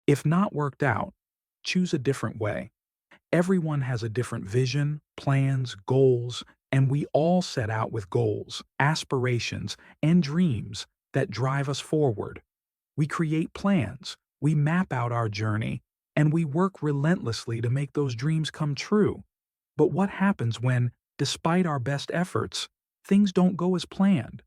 If not worked out, choose a different way. Everyone has a different vision, plans, goals, and we all set out with goals, aspirations, and dreams that drive us forward. We create plans, we map out our journey, and we work relentlessly to make those dreams come true. But what happens when, despite our best efforts, things don't go as planned?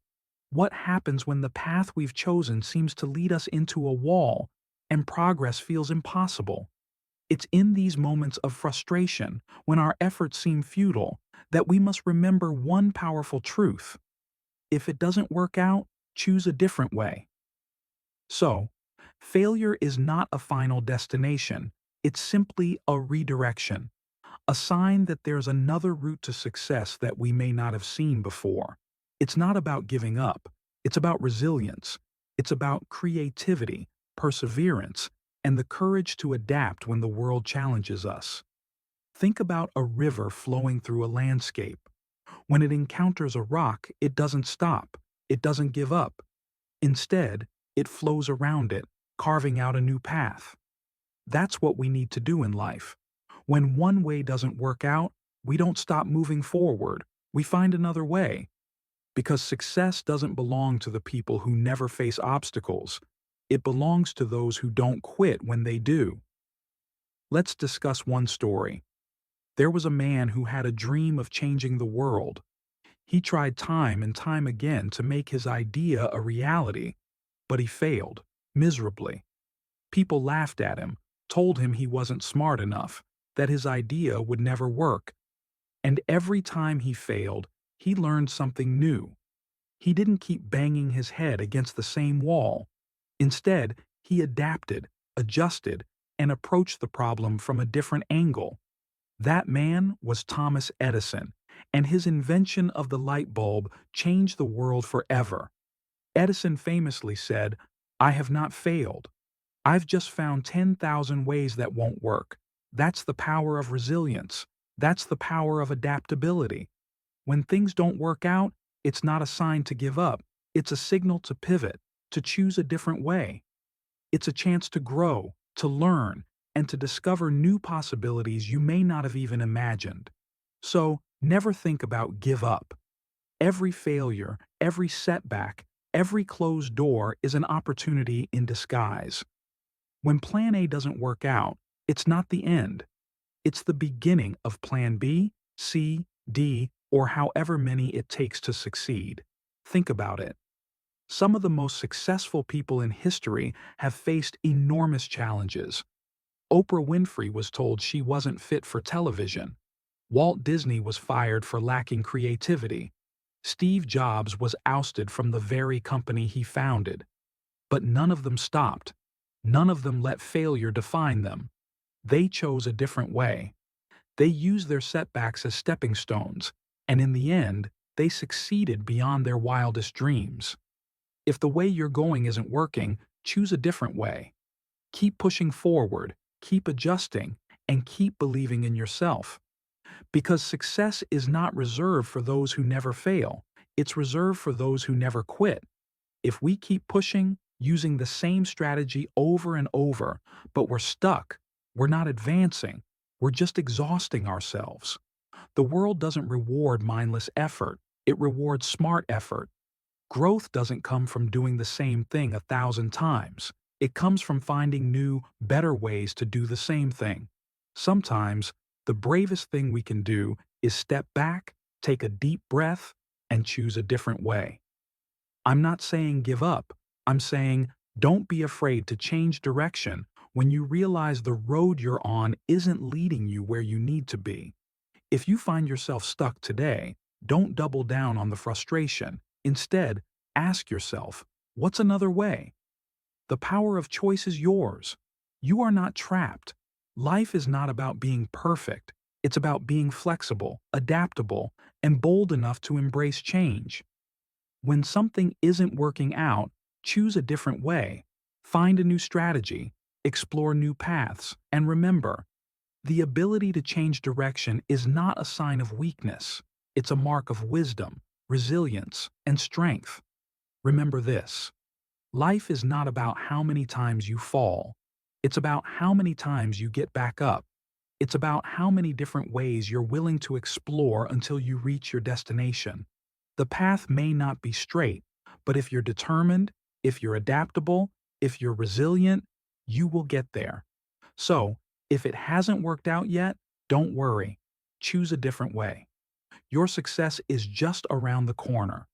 What happens when the path we've chosen seems to lead us into a wall and progress feels impossible? It's in these moments of frustration, when our efforts seem futile, that we must remember one powerful truth. If it doesn't work out, choose a different way. So, failure is not a final destination, it's simply a redirection, a sign that there's another route to success that we may not have seen before. It's not about giving up, it's about resilience, it's about creativity, perseverance, and the courage to adapt when the world challenges us. Think about a river flowing through a landscape. When it encounters a rock, it doesn't stop, it doesn't give up. Instead, it flows around it, carving out a new path. That's what we need to do in life. When one way doesn't work out, we don't stop moving forward. We find another way. Because success doesn't belong to the people who never face obstacles. It belongs to those who don't quit when they do. Let's discuss one story. There was a man who had a dream of changing the world. He tried time and time again to make his idea a reality, but he failed, miserably. People laughed at him, told him he wasn't smart enough, that his idea would never work. And every time he failed, he learned something new. He didn't keep banging his head against the same wall. Instead, he adapted, adjusted, and approached the problem from a different angle. That man was Thomas Edison, and his invention of the light bulb changed the world forever. Edison famously said, "I have not failed. I've just found 10,000 ways that won't work." That's the power of resilience. That's the power of adaptability. When things don't work out, it's not a sign to give up. It's a signal to pivot, to choose a different way. It's a chance to grow, to learn, and to discover new possibilities you may not have even imagined. So, never think about give up. Every failure, every setback, every closed door is an opportunity in disguise. When Plan A doesn't work out, it's not the end. It's the beginning of Plan B, C, D, or however many it takes to succeed. Think about it. Some of the most successful people in history have faced enormous challenges. Oprah Winfrey was told she wasn't fit for television. Walt Disney was fired for lacking creativity. Steve Jobs was ousted from the very company he founded. But none of them stopped. None of them let failure define them. They chose a different way. They used their setbacks as stepping stones, and in the end, they succeeded beyond their wildest dreams. If the way you're going isn't working, choose a different way. Keep pushing forward, keep adjusting, and keep believing in yourself. Because success is not reserved for those who never fail, it's reserved for those who never quit. If we keep pushing, using the same strategy over and over, but we're stuck, we're not advancing, we're just exhausting ourselves. The world doesn't reward mindless effort, it rewards smart effort. Growth doesn't come from doing the same thing 1,000 times. It comes from finding new, better ways to do the same thing. Sometimes, the bravest thing we can do is step back, take a deep breath, and choose a different way. I'm not saying give up. I'm saying don't be afraid to change direction when you realize the road you're on isn't leading you where you need to be. If you find yourself stuck today, don't double down on the frustration. Instead, ask yourself, what's another way? The power of choice is yours. You are not trapped. Life is not about being perfect. It's about being flexible, adaptable, and bold enough to embrace change. When something isn't working out, choose a different way. Find a new strategy, explore new paths, and remember, the ability to change direction is not a sign of weakness. It's a mark of wisdom, resilience, and strength. Remember this: life is not about how many times you fall. It's about how many times you get back up. It's about how many different ways you're willing to explore until you reach your destination. The path may not be straight, but if you're determined, if you're adaptable, if you're resilient, you will get there. So, if it hasn't worked out yet, don't worry. Choose a different way. Your success is just around the corner.